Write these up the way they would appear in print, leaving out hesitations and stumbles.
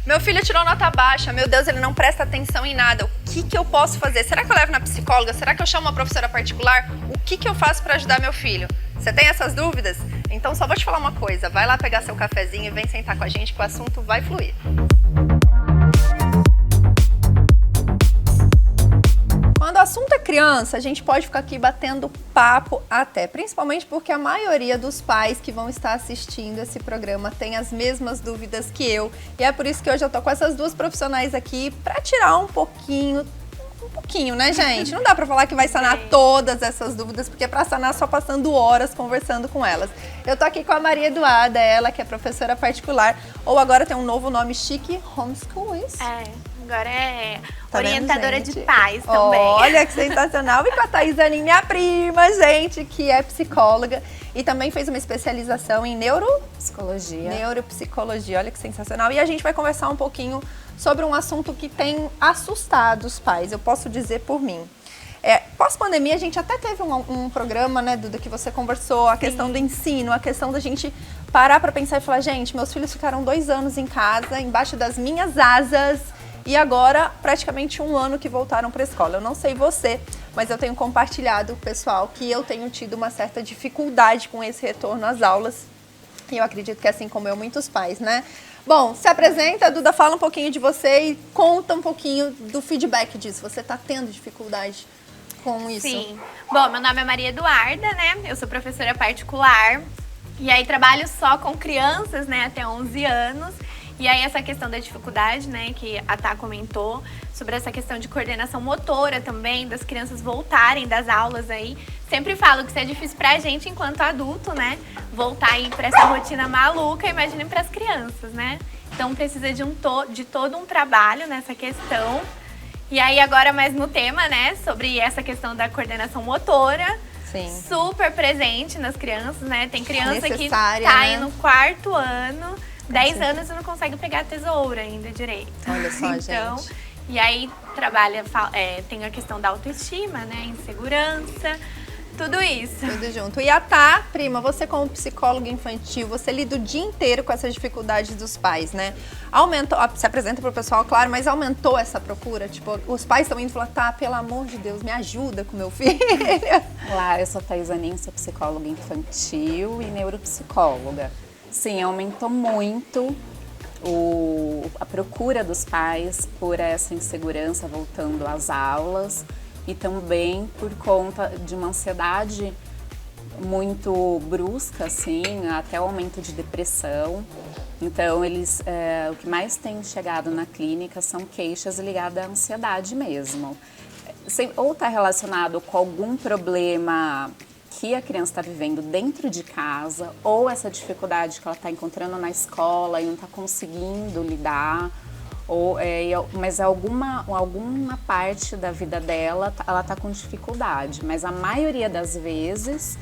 Meu filho tirou nota baixa, meu Deus, ele não presta atenção em nada. O que eu posso fazer? Será que eu levo na psicóloga? Será que eu chamo uma professora particular? O que eu faço para ajudar meu filho? Você tem essas dúvidas? Então só vou te falar uma coisa, vai lá pegar seu cafezinho e vem sentar com a gente que o assunto vai fluir. Quando o assunto é criança, a gente pode ficar aqui batendo papo até, principalmente porque a maioria dos pais que vão estar assistindo esse programa tem as mesmas dúvidas que eu. E é por isso que hoje eu tô com essas duas profissionais aqui para tirar um pouquinho, né, gente? Não dá pra falar que vai sanar todas essas dúvidas, porque pra sanar só passando horas conversando com elas. Eu tô aqui com a Maria Eduarda, ela que é professora particular, ou agora tem um novo nome chique, homeschool, isso? Agora é Tá orientadora vendo, de pais também. Olha que sensacional. E com a Thaís Anin, minha prima, gente, que é psicóloga e também fez uma especialização em neuropsicologia. Olha que sensacional. E a gente vai conversar um pouquinho sobre um assunto que tem assustado os pais, eu posso dizer por mim. Pós-pandemia, a gente até teve um programa, né, Duda, que você conversou, a questão do ensino, a questão da gente parar para pensar e falar, gente, meus filhos ficaram 2 anos em casa, embaixo das minhas asas, e agora praticamente 1 ano que voltaram para a escola. Eu não sei você, mas eu tenho compartilhado, pessoal, que eu tenho tido uma certa dificuldade com esse retorno às aulas, e eu acredito que assim como eu, muitos pais, né? Bom, se apresenta, Duda, fala um pouquinho de você e conta um pouquinho do feedback disso. Você está tendo dificuldade com isso? Sim. Bom, meu nome é Maria Eduarda, né? Eu sou professora particular e aí trabalho só com crianças, né, até 11 anos. E aí essa questão da dificuldade, né, que a Tá comentou, sobre essa questão de coordenação motora também, das crianças voltarem das aulas aí. Sempre falo que isso é difícil pra gente enquanto adulto, né, voltar aí pra essa rotina maluca, imaginem pras crianças, né. Então precisa de todo um trabalho nessa questão. E aí agora mais no tema, né, sobre essa questão da coordenação motora. Sim. Super presente nas crianças, né, tem criança que tá aí né? no 4º ano, 10 anos e não consegue pegar a tesoura ainda direito. Olha só, então, gente. E aí trabalha, tem a questão da autoestima, né? Insegurança, tudo isso. Tudo junto. E a Tá, prima, você como psicóloga infantil, você lida o dia inteiro com essas dificuldades dos pais, né? Aumentou, se apresenta pro pessoal, claro, mas aumentou essa procura? Tipo, os pais estão indo falar, Tá, pelo amor de Deus, me ajuda com meu filho. Olá, eu sou Thaís Anin, sou psicóloga infantil e neuropsicóloga. Sim, aumentou muito a procura dos pais por essa insegurança voltando às aulas e também por conta de uma ansiedade muito brusca, assim, até o aumento de depressão. Então, o que mais tem chegado na clínica são queixas ligadas à ansiedade mesmo. Ou está relacionado com algum problema que a criança está vivendo dentro de casa, ou essa dificuldade que ela está encontrando na escola e não está conseguindo lidar, mas alguma parte da vida dela ela está com dificuldade, mas a maioria das vezes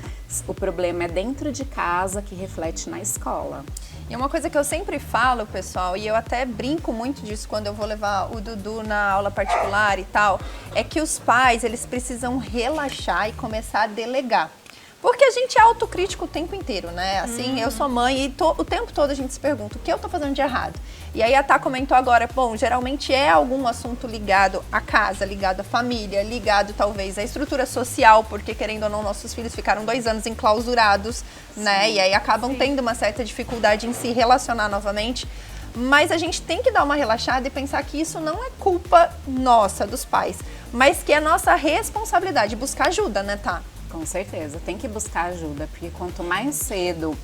o problema é dentro de casa que reflete na escola. E uma coisa que eu sempre falo, pessoal, e eu até brinco muito disso quando eu vou levar o Dudu na aula particular e tal, é que os pais, eles precisam relaxar e começar a delegar. Porque a gente é autocrítico o tempo inteiro, né? Assim, eu sou mãe e o tempo todo a gente se pergunta o que eu tô fazendo de errado. E aí a Tá comentou agora, bom, geralmente é algum assunto ligado à casa, ligado à família, ligado talvez à estrutura social, porque querendo ou não, nossos filhos ficaram 2 anos enclausurados, né? E aí acabam tendo uma certa dificuldade em se relacionar novamente. Mas a gente tem que dar uma relaxada e pensar que isso não é culpa nossa, dos pais, mas que é nossa responsabilidade, buscar ajuda, né, Tá? Com certeza, tem que buscar ajuda, porque quanto mais cedo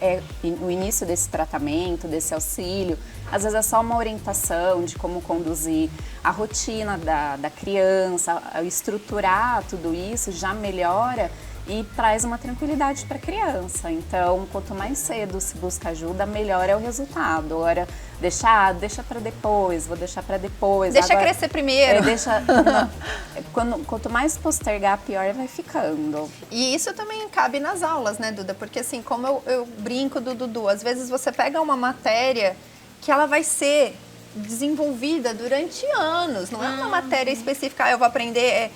é o início desse tratamento, desse auxílio, às vezes é só uma orientação de como conduzir a rotina da criança, estruturar tudo isso já melhora e traz uma tranquilidade para a criança. Então, quanto mais cedo se busca ajuda, melhor é o resultado. Agora, deixa para depois, vou deixar para depois. Deixa agora, crescer primeiro. Quanto mais postergar, pior vai ficando. E isso também cabe nas aulas, né, Duda? Porque assim, como eu brinco do Dudu, às vezes você pega uma matéria que ela vai ser desenvolvida durante anos, não é uma matéria específica, eu vou aprender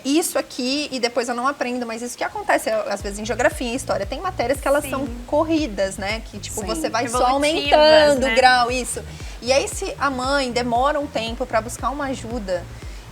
isso aqui e depois eu não aprendo, mas isso que acontece às vezes em geografia, em história, tem matérias que elas são corridas, né, que tipo você vai só aumentando o grau, isso. E aí se a mãe demora um tempo para buscar uma ajuda,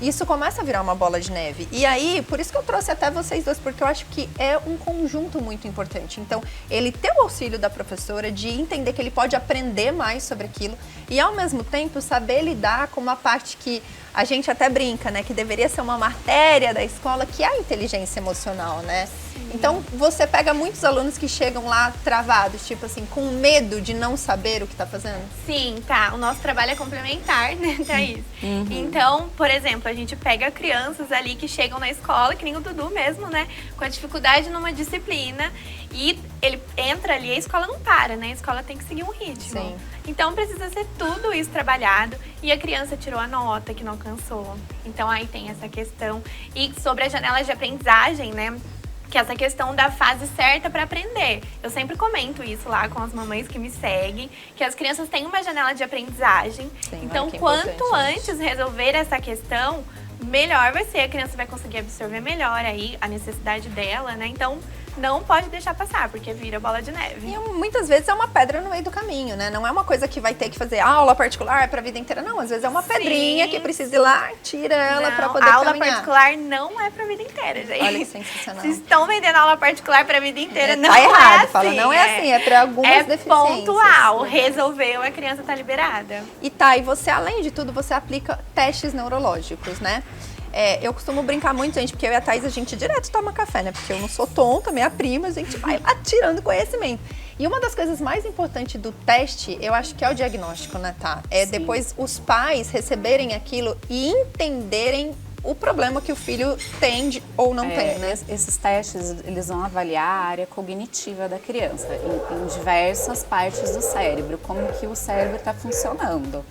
isso começa a virar uma bola de neve. E aí, por isso que eu trouxe até vocês dois, porque eu acho que é um conjunto muito importante. Então, ele ter o auxílio da professora, de entender que ele pode aprender mais sobre aquilo e, ao mesmo tempo, saber lidar com uma parte que a gente até brinca, né? Que deveria ser uma matéria da escola, que é a inteligência emocional, né? Então, você pega muitos alunos que chegam lá travados, tipo assim, com medo de não saber o que tá fazendo? Sim, tá. O nosso trabalho é complementar, né, Thaís? Então, por exemplo, a gente pega crianças ali que chegam na escola, que nem o Dudu mesmo, né? Com a dificuldade numa disciplina. E ele entra ali, a escola não para, né? A escola tem que seguir um ritmo. Sim. Então, precisa ser tudo isso trabalhado. E a criança tirou a nota que não alcançou. Então, aí tem essa questão. E sobre as janelas de aprendizagem, né? Que é essa questão da fase certa para aprender. Eu sempre comento isso lá com as mamães que me seguem, que as crianças têm uma janela de aprendizagem. Sim, então, que quanto antes resolver essa questão, melhor vai ser. A criança vai conseguir absorver melhor aí a necessidade dela, né? Então, não pode deixar passar, porque vira bola de neve. E muitas vezes é uma pedra no meio do caminho, né? Não é uma coisa que vai ter que fazer aula particular para a vida inteira, não. Às vezes é uma pedrinha que precisa ir lá, tira ela para poder aula caminhar. particular não é pra vida inteira, gente. Olha que sensacional. Se estão vendendo aula particular pra vida inteira, não tá errado, é assim. fala, não é assim, é para algumas deficiências. Pontual, resolveu, a criança tá liberada. E tá, e você, além de tudo, você aplica testes neurológicos, né? Eu costumo brincar muito, gente, porque eu e a Thaís, a gente direto toma café, né? Porque eu não sou tonta, minha prima, a gente vai lá tirando conhecimento. E uma das coisas mais importantes do teste, eu acho que é o diagnóstico, né, tá? É depois os pais receberem aquilo e entenderem o problema que o filho tem ou não tem, né? Esses testes, eles vão avaliar a área cognitiva da criança, em diversas partes do cérebro, como que o cérebro está funcionando.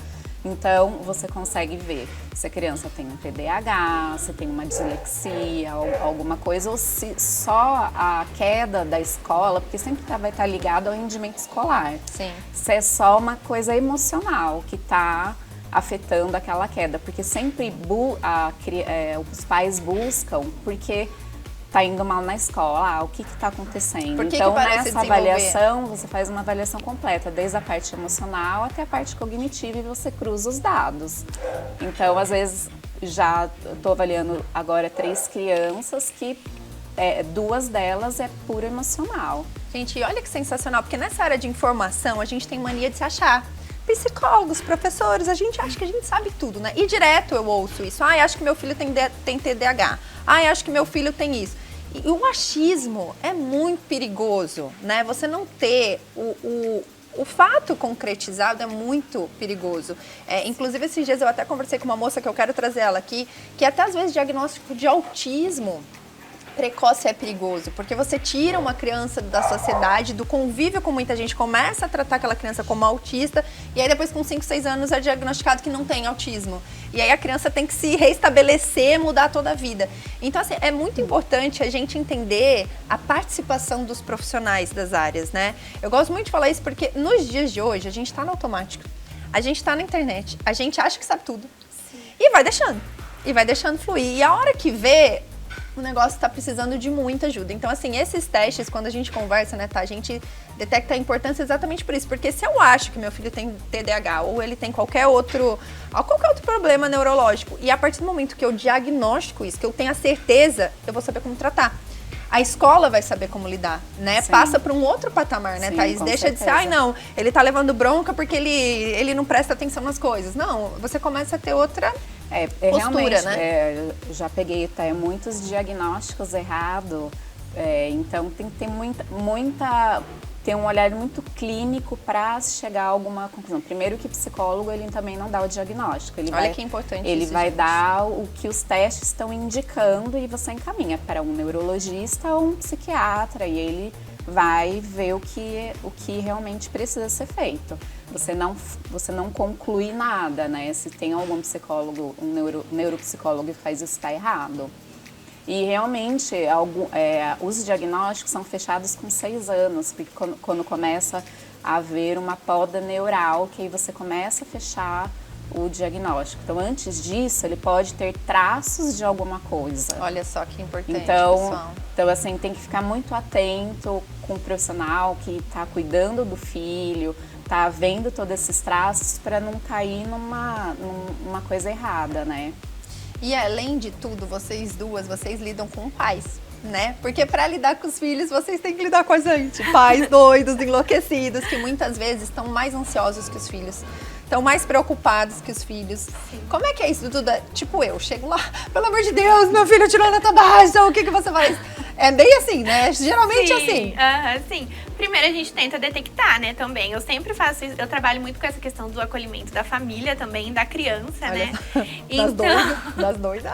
Então, você consegue ver se a criança tem um TDAH, se tem uma dislexia, alguma coisa, ou se só a queda da escola, porque sempre vai estar ligado ao rendimento escolar. Sim. Se é só uma coisa emocional que está afetando aquela queda, porque sempre os pais buscam porque tá indo mal na escola, o que está acontecendo. Então, nessa avaliação, você faz uma avaliação completa, desde a parte emocional até a parte cognitiva, e você cruza os dados. Então, às vezes, já estou avaliando agora 3 crianças que 2 delas é puro emocional. Gente, olha que sensacional, porque nessa área de informação, a gente tem mania de se achar. Psicólogos, professores, a gente acha que a gente sabe tudo, né? E direto eu ouço isso. Acho que meu filho tem TDAH. Acho que meu filho tem isso. E o achismo é muito perigoso, né? Você não ter o fato concretizado é muito perigoso. Inclusive, esses dias eu até conversei com uma moça que eu quero trazer ela aqui, que até às vezes diagnóstico de autismo precoce é perigoso, porque você tira uma criança da sociedade, do convívio com muita gente, começa a tratar aquela criança como autista, e aí depois com 5, 6 anos é diagnosticado que não tem autismo. E aí a criança tem que se reestabelecer, mudar toda a vida. Então, assim, é muito importante a gente entender a participação dos profissionais das áreas, né? Eu gosto muito de falar isso porque nos dias de hoje a gente está no automático, a gente está na internet, a gente acha que sabe tudo. Sim. E vai deixando fluir. E a hora que vê, o negócio está precisando de muita ajuda. Então, assim, esses testes, quando a gente conversa, né, tá? A gente detecta a importância exatamente por isso. Porque se eu acho que meu filho tem TDAH ou ele tem qualquer outro problema neurológico, e a partir do momento que eu diagnostico isso, que eu tenho a certeza, eu vou saber como tratar. A escola vai saber como lidar, né? Sim. Passa para um outro patamar, né, Thaís? Deixa de ser, não, ele tá levando bronca porque ele não presta atenção nas coisas. Não, você começa a ter outra postura, né? Já peguei até muitos diagnósticos errados, então tem que ter ter um olhar muito clínico para chegar a alguma conclusão. Primeiro que o psicólogo, ele também não dá o diagnóstico. Olha que importante ele isso, vai gente. dar o que os testes estão indicando e você encaminha para um neurologista ou um psiquiatra, e ele vai ver o que realmente precisa ser feito. Você não conclui nada, né? Se tem algum psicólogo, um neuropsicólogo que faz isso, está errado. E realmente, os diagnósticos são fechados com 6 anos, porque quando começa a haver uma poda neural, que aí você começa a fechar o diagnóstico. Então, antes disso, ele pode ter traços de alguma coisa. Olha só que importante, pessoal. Então, assim, tem que ficar muito atento com o profissional que está cuidando do filho, tá vendo todos esses traços para não cair numa coisa errada, né? E além de tudo, vocês lidam com pais, né? Porque para lidar com os filhos, vocês têm que lidar com a gente. Pais doidos, enlouquecidos, que muitas vezes estão mais ansiosos que os filhos. Estão mais preocupados que os filhos. Sim. Como é que é isso, Duda? Tipo, eu chego lá, pelo amor de Deus, meu filho tirou nota baixa, o que você faz? É bem assim, né? Geralmente é assim. Sim. Primeiro a gente tenta detectar, né, também. Eu sempre faço isso, eu trabalho muito com essa questão do acolhimento da família também, da criança, olha, né? Das doidas.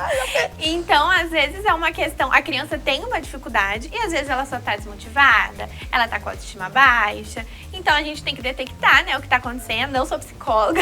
Então, às vezes é uma questão, a criança tem uma dificuldade e às vezes ela só tá desmotivada, ela tá com a autoestima baixa. Então a gente tem que detectar, né, o que tá acontecendo. Não sou psicóloga,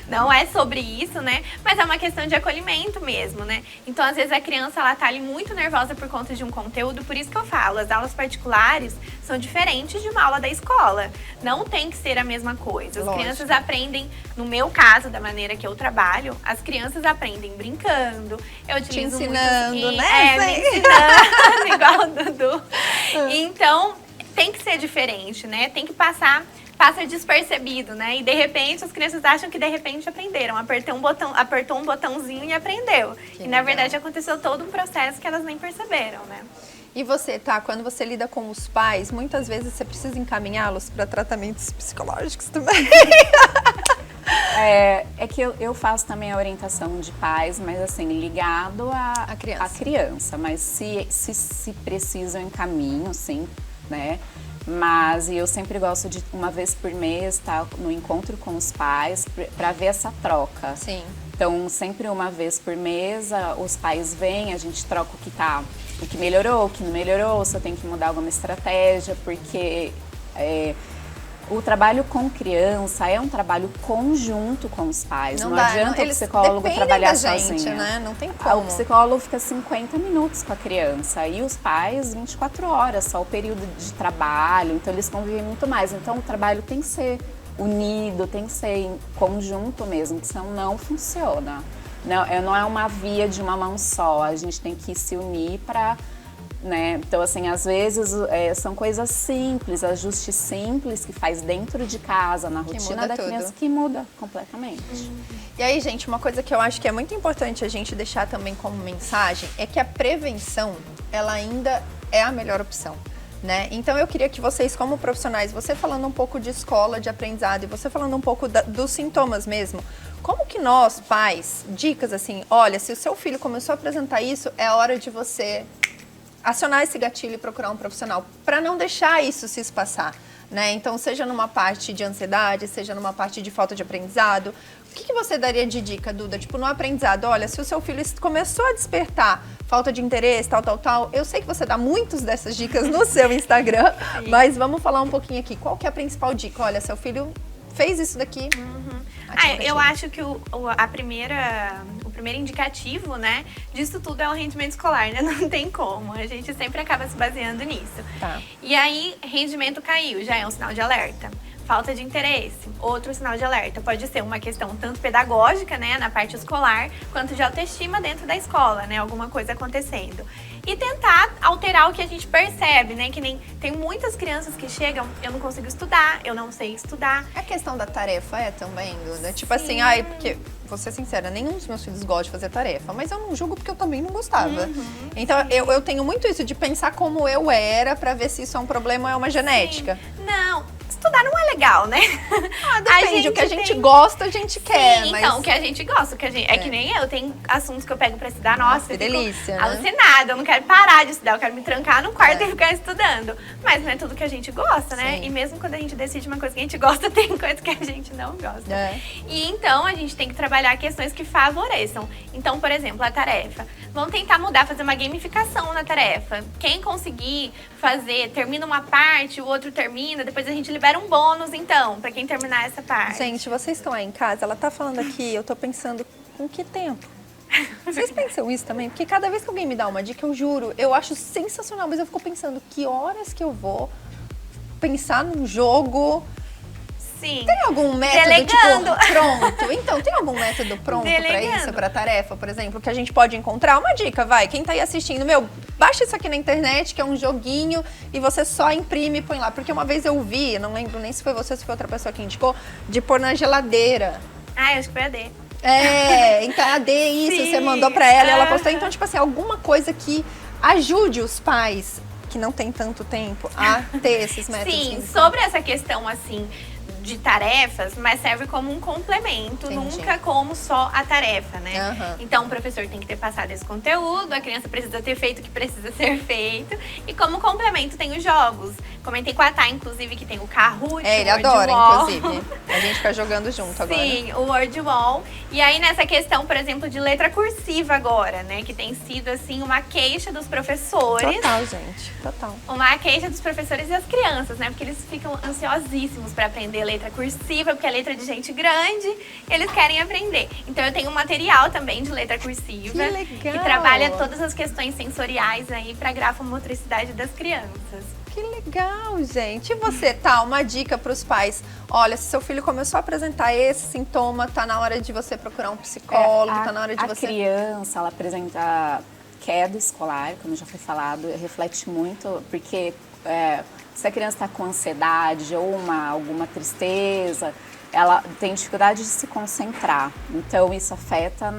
não é sobre isso, né? Mas é uma questão de acolhimento mesmo, né? Então, às vezes a criança, ela tá ali muito nervosa por conta de um conteúdo, por isso que eu falo, as aulas particulares são diferentes de uma aula da escola. Não tem que ser a mesma coisa. As crianças aprendem, no meu caso, da maneira que eu trabalho, as crianças aprendem brincando. Eu utilizo te ensinando, muito, né? Me ensinando, igual o Dudu. Então, tem que ser diferente, né? Tem que passa despercebido, né? E de repente as crianças acham que de repente aprenderam. Apertou um botãozinho e aprendeu. E na verdade aconteceu todo um processo que elas nem perceberam, né? E você, tá? Quando você lida com os pais, muitas vezes você precisa encaminhá-los para tratamentos psicológicos também. É que eu faço também a orientação de pais, mas assim, ligado à criança. Mas se precisam, encaminho, sim, né? Mas eu sempre gosto de, uma vez por mês, estar no encontro com os pais para ver essa troca. Sim. Então, sempre uma vez por mês, os pais vêm, a gente troca o que melhorou, o que não melhorou, se eu tenho que mudar alguma estratégia, porque o trabalho com criança é um trabalho conjunto com os pais. Não adianta o psicólogo trabalhar sozinho, né? Não tem como. O psicólogo fica 50 minutos com a criança e os pais 24 horas, só o período de trabalho, então eles convivem muito mais. Então o trabalho tem que ser unido, tem que ser em conjunto mesmo, que senão não funciona. Não é uma via de uma mão só, a gente tem que se unir para... Né? Então, assim, às vezes são coisas simples, ajustes simples que faz dentro de casa, na rotina da criança, que muda completamente. E aí, gente, uma coisa que eu acho que é muito importante a gente deixar também como mensagem é que a prevenção, ela ainda é a melhor opção, né? Então, eu queria que vocês, como profissionais, você falando um pouco de escola, de aprendizado, e você falando um pouco dos sintomas mesmo, como que nós, pais, dicas assim, olha, se o seu filho começou a apresentar isso, é hora de você acionar esse gatilho e procurar um profissional, para não deixar isso se espaçar, né? Então, seja numa parte de ansiedade, seja numa parte de falta de aprendizado. O que você daria de dica, Duda? Tipo, no aprendizado, olha, se o seu filho começou a despertar falta de interesse, tal, eu sei que você dá muitas dessas dicas no seu Instagram, mas vamos falar um pouquinho aqui. Qual que é a principal dica? Olha, seu filho fez isso daqui. Eu acho que o primeiro indicativo, né, disso tudo é o rendimento escolar, né? Não tem como. A gente sempre acaba se baseando nisso. Tá. E aí, rendimento caiu, já é um sinal de alerta. Falta de interesse, outro sinal de alerta. Pode ser uma questão tanto pedagógica, né, na parte escolar, quanto de autoestima dentro da escola, né, alguma coisa acontecendo. E tentar alterar o que a gente percebe, né, que nem tem muitas crianças que chegam, eu não consigo estudar, eu não sei estudar. A questão da tarefa também, Duda? Tipo Sim. assim, porque, vou ser sincera, nenhum dos meus filhos gosta de fazer tarefa, mas eu não julgo porque eu também não gostava. Então, eu tenho muito isso de pensar como eu era pra ver se isso é um problema ou é uma genética. Sim. Não, estudar não é legal, né? Depende, o que a gente gosta, a gente quer. Sim, mas... então, o que a gente gosta, é que nem eu, tem assuntos que eu pego pra estudar, nossa, que delícia, né? Alucinada, eu não quero parar de estudar, eu quero me trancar no quarto e ficar estudando. Mas não é tudo que a gente gosta, né? Sim. E mesmo quando a gente decide uma coisa que a gente gosta, tem coisa que a gente não gosta. E então, a gente tem que trabalhar questões que favoreçam. Então, por exemplo, a tarefa. Vamos tentar mudar, fazer uma gamificação na tarefa. Quem conseguir fazer, termina uma parte, o outro termina, depois a gente libera um bônus, então, pra quem terminar essa parte. Gente, vocês estão aí em casa, ela tá falando aqui, eu tô pensando, com que tempo? Vocês pensam isso também? Porque cada vez que alguém me dá uma dica, eu juro, eu acho sensacional, mas eu fico pensando, que horas que eu vou pensar num jogo Sim. Tem algum método, Delegando. tipo, pronto? Então, tem algum método pronto pra Delegando. isso, pra tarefa, por exemplo, que a gente pode encontrar? Uma dica, vai, quem tá aí assistindo, baixa isso aqui na internet, que é um joguinho, e você só imprime e põe lá. Porque uma vez eu vi, não lembro nem se foi você ou se foi outra pessoa que indicou, de pôr na geladeira. Ah, eu acho que foi a D. Então a D, isso, Sim. você mandou pra ela e ela postou. Então, tipo assim, alguma coisa que ajude os pais que não tem tanto tempo a ter esses métodos. Sim, sobre essa questão, assim, de tarefas, mas serve como um complemento, Entendi. nunca como só a tarefa, né? Aham. Então, o professor tem que ter passado esse conteúdo, a criança precisa ter feito o que precisa ser feito, e como complemento tem os jogos. Comentei com a Thay, inclusive, que tem o Kahoot, Ele o adora, Wordwall. inclusive. A gente fica jogando junto agora. Sim, o Wordwall. E aí, nessa questão, por exemplo, de letra cursiva agora, né? Que tem sido, assim, uma queixa dos professores. Total, gente. Total. Uma queixa dos professores e as crianças, né? Porque eles ficam ansiosíssimos para aprender letra cursiva, porque é letra de gente grande, e eles querem aprender. Então eu tenho um material também de letra cursiva, Que legal! que trabalha todas as questões sensoriais aí para grafomotricidade das crianças. Que legal, gente. E você, tá? Uma dica para os pais. Olha, se seu filho começou a apresentar esse sintoma, tá na hora de você procurar um psicólogo, tá na hora de a você... criança, ela apresenta queda escolar, como já foi falado, reflete muito, porque se a criança está com ansiedade ou alguma tristeza, ela tem dificuldade de se concentrar. Então, isso afeta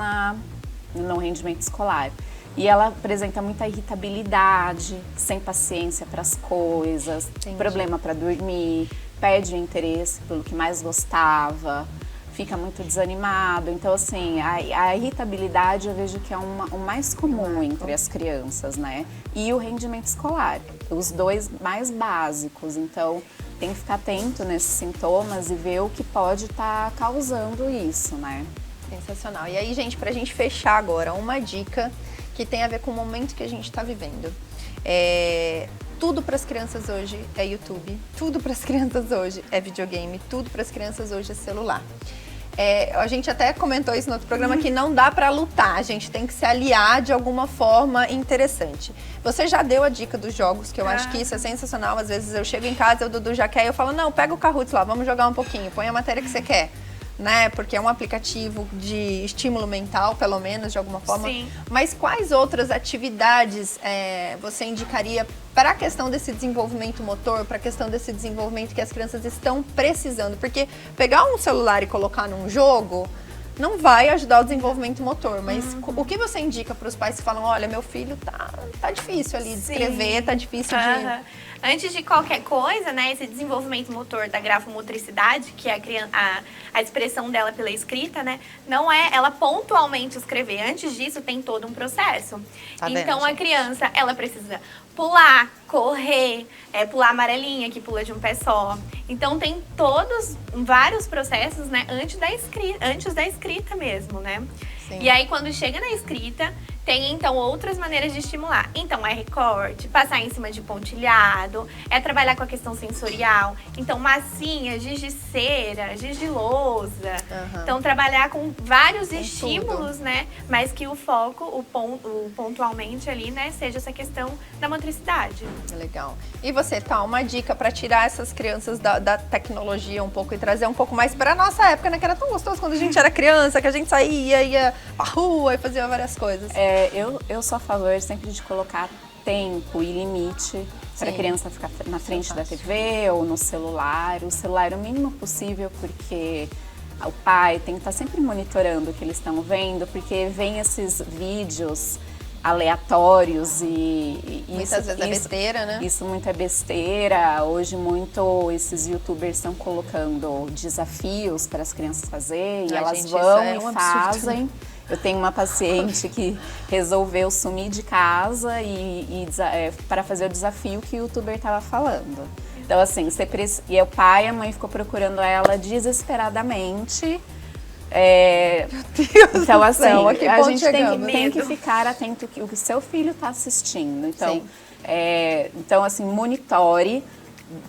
no rendimento escolar. E ela apresenta muita irritabilidade, sem paciência para as coisas, problema para dormir, perde o interesse pelo que mais gostava, fica muito desanimado. Então, assim, a irritabilidade eu vejo que é o mais comum entre as crianças, né? E o rendimento escolar, os dois mais básicos. Então, tem que ficar atento nesses sintomas e ver o que pode estar causando isso, né? Sensacional. E aí, gente, pra gente fechar agora, uma dica que tem a ver com o momento que a gente está vivendo. Tudo para as crianças hoje é YouTube, tudo para as crianças hoje é videogame, tudo para as crianças hoje é celular. A gente até comentou isso no outro programa, que não dá para lutar, a gente tem que se aliar de alguma forma interessante. Você já deu a dica dos jogos, que eu acho que isso é sensacional. Às vezes eu chego em casa, o Dudu já quer, e eu falo, não, pega o Kahoot lá, vamos jogar um pouquinho, põe a matéria que você quer. Né? Porque é um aplicativo de estímulo mental, pelo menos, de alguma forma. Sim. Mas quais outras atividades você indicaria para a questão desse desenvolvimento motor, para a questão desse desenvolvimento que as crianças estão precisando? Porque pegar um celular e colocar num jogo não vai ajudar o desenvolvimento motor, mas o que você indica para os pais que falam, olha, meu filho tá difícil ali de escrever, tá difícil de... Antes de qualquer coisa, né, esse desenvolvimento motor da grafomotricidade, que é a expressão dela pela escrita, né, não é ela pontualmente escrever. Antes disso, tem todo um processo. Tá vendo, então, a gente? criança, ela precisa pular, correr, pular amarelinha, que pula de um pé só. Então, tem vários processos, né, antes da escrita mesmo, né? Sim. E aí, quando chega na escrita, tem, então, outras maneiras de estimular. Então, é recorte, passar em cima de pontilhado, é trabalhar com a questão sensorial. Então, massinha, giz de cera, giz de lousa. Uhum. Então, trabalhar com vários Com estímulos, tudo. né? Mas que o foco, o pontualmente ali, né? Seja essa questão da motricidade. Legal. E você, tá, uma dica para tirar essas crianças da tecnologia um pouco e trazer um pouco mais para nossa época, né? Que era tão gostoso quando a gente era criança, que a gente saía, ia pra rua e fazia várias coisas. Eu sou a favor sempre de colocar tempo e limite para a Sim. criança ficar na frente da TV ou no celular. O celular o mínimo possível, porque o pai tem que estar sempre monitorando o que eles estão vendo, porque vem esses vídeos aleatórios e Muitas vezes é besteira, né? Isso muito é besteira. Hoje esses youtubers estão colocando desafios para as crianças fazerem e Ai, elas gente, vão isso é e um absurdo. fazem. Eu tenho uma paciente que resolveu sumir de casa para fazer o desafio que o youtuber estava falando. Então, assim, e o pai e a mãe ficou procurando ela desesperadamente. Então, assim, céu, a que a ponto gente chegamos? tem que ficar atento ao que o seu filho está assistindo. Então, Sim. então, assim, monitore.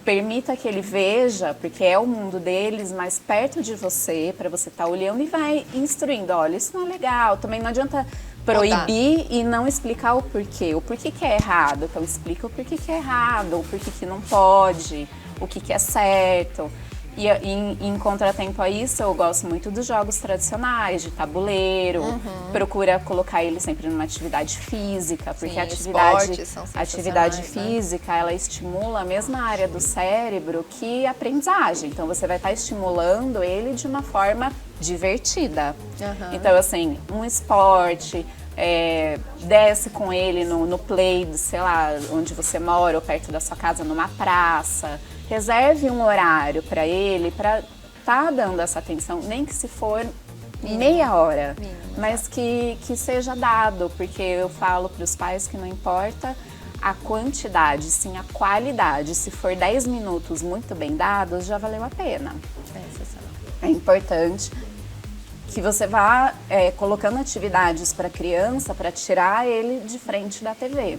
Permita que ele veja, porque é o mundo deles, mas perto de você, para você estar olhando e vai instruindo. Olha, isso não é legal. Também não adianta proibir e não explicar o porquê. O porquê que é errado. Então, explica o porquê que é errado, o porquê que não pode, o que é certo. E em contratempo a isso, eu gosto muito dos jogos tradicionais, de tabuleiro. Procura colocar ele sempre numa atividade física, porque Sim, a esportes são atividade sensacionais, física, ela estimula a mesma área do cérebro que a aprendizagem. Então, você vai estar estimulando ele de uma forma divertida. Então, assim, um esporte... desce com ele no play, sei lá, onde você mora ou perto da sua casa, numa praça. Reserve um horário para ele, para tá dando essa atenção, nem que se for meia hora, mas que seja dado, porque eu falo para os pais que não importa a quantidade, sim a qualidade. Se for 10 minutos muito bem dados, já valeu a pena. É importante que você vá colocando atividades para a criança para tirar ele de frente da TV.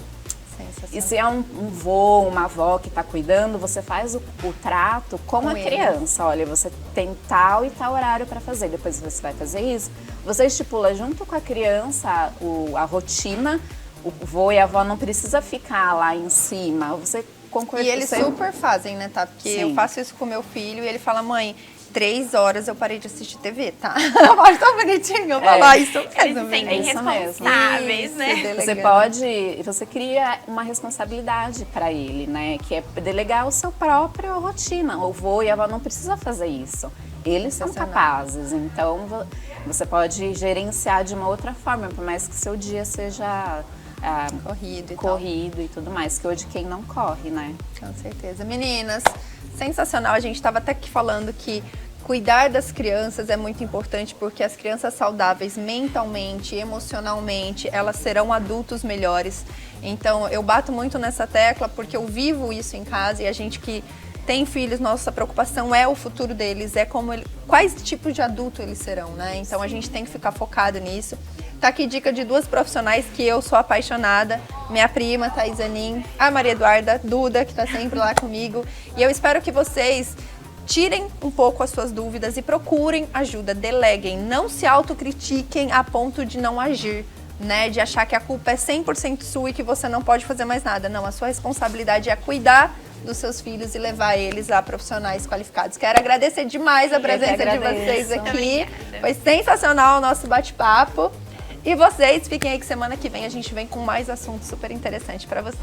E se é um vô, uma avó que está cuidando, você faz o trato com a criança. Olha, você tem tal e tal horário para fazer, depois você vai fazer isso. Você estipula junto com a criança a rotina. O vô e a avó não precisa ficar lá em cima. Você concorda? E eles super fazem, né, tá? Porque eu faço isso com meu filho e ele fala, mãe, 3 horas eu parei de assistir TV, tá? Eu acho tão bonitinho eu falar isso mesmo. Eles se sentem responsáveis, né? Você cria uma responsabilidade para ele, né? Que é delegar o seu próprio rotina. O vô e a avó não precisa fazer isso. Eles são capazes, então você pode gerenciar de uma outra forma, por mais que seu dia seja corrido e tudo mais, que hoje quem não corre, né? Com certeza. Meninas, sensacional. A gente estava até aqui falando que cuidar das crianças é muito importante, porque as crianças saudáveis mentalmente, emocionalmente, elas serão adultos melhores. Então, eu bato muito nessa tecla porque eu vivo isso em casa e a gente que tem filhos, nossa preocupação é o futuro deles, é quais tipos de adulto eles serão, né? Então, a gente tem que ficar focado nisso. Tá aqui dica de 2 profissionais que eu sou apaixonada. Minha prima, Thaís Anin, a Maria Eduarda Duda, que tá sempre lá comigo. E eu espero que vocês tirem um pouco as suas dúvidas e procurem ajuda, deleguem. Não se autocritiquem a ponto de não agir, né? De achar que a culpa é 100% sua e que você não pode fazer mais nada. Não, a sua responsabilidade é cuidar dos seus filhos e levar eles a profissionais qualificados. Quero agradecer demais a presença de vocês aqui. Obrigada. Foi sensacional o nosso bate-papo. E vocês, fiquem aí que semana que vem a gente vem com mais assuntos super interessantes para vocês.